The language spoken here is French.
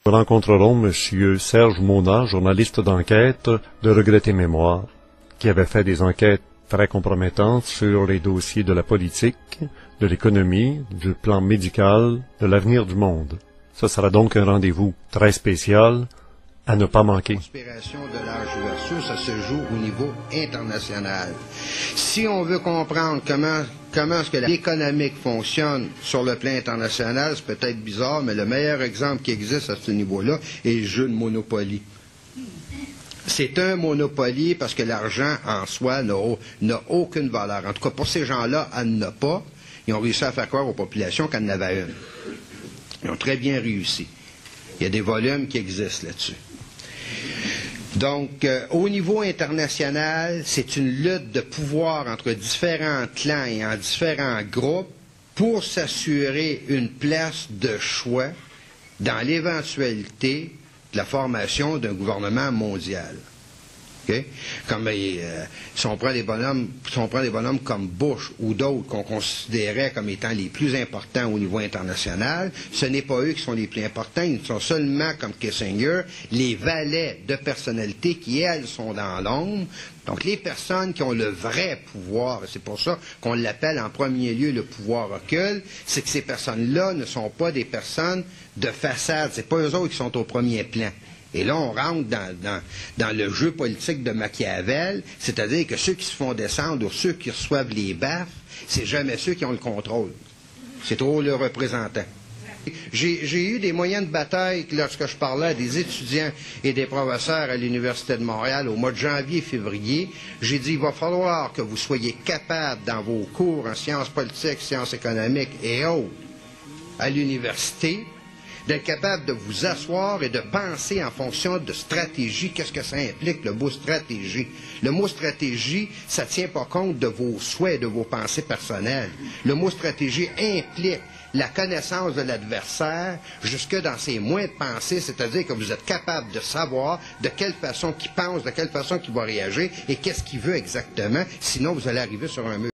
Nous rencontrerons M. Serge Mona, journaliste d'enquête de Regret et Mémoire, qui avait fait des enquêtes très compromettantes sur les dossiers de la politique, de l'économie, du plan médical, de l'avenir du monde. Ce sera donc un rendez-vous très spécial à ne pas manquer. La conspiration de l'âge versus, ça se joue au niveau international. Si on veut comprendre comment est-ce que l'économique fonctionne sur le plan international, c'est peut-être bizarre, mais le meilleur exemple qui existe à ce niveau-là est le jeu de Monopoly. C'est un Monopoly parce que l'argent en soi n'a aucune valeur. En tout cas, pour ces gens-là, elle n'a pas. Ils ont réussi à faire croire aux populations qu'elle en avait une. Ils ont très bien réussi. Il y a des volumes qui existent là-dessus. Donc, au niveau international, c'est une lutte de pouvoir entre différents clans et en différents groupes pour s'assurer une place de choix dans l'éventualité de la formation d'un gouvernement mondial. Okay? Comme, si on prend des bonhommes comme Bush ou d'autres qu'on considérait comme étant les plus importants au niveau international, ce n'est pas eux qui sont les plus importants, ils sont seulement, comme Kissinger, les valets de personnalités qui, elles, sont dans l'ombre. Donc, les personnes qui ont le vrai pouvoir, c'est pour ça qu'on l'appelle en premier lieu le pouvoir occulte, c'est que ces personnes-là ne sont pas des personnes de façade, c'est pas eux autres qui sont au premier plan. Et là, on rentre dans le jeu politique de Machiavel, c'est-à-dire que ceux qui se font descendre ou ceux qui reçoivent les baffes, c'est jamais ceux qui ont le contrôle. C'est trop le représentant. J'ai eu des moyens de bataille lorsque je parlais à des étudiants et des professeurs à l'Université de Montréal au mois de janvier et février. J'ai dit, il va falloir que vous soyez capables dans vos cours en sciences politiques, sciences économiques et autres à l'université, d'être capable de vous asseoir et de penser en fonction de stratégie. Qu'est-ce que ça implique, le mot stratégie? Le mot stratégie, ça ne tient pas compte de vos souhaits, de vos pensées personnelles. Le mot stratégie implique la connaissance de l'adversaire jusque dans ses moyens de pensée, c'est-à-dire que vous êtes capable de savoir de quelle façon qu'il pense, de quelle façon qu'il va réagir et qu'est-ce qu'il veut exactement, sinon vous allez arriver sur un mur.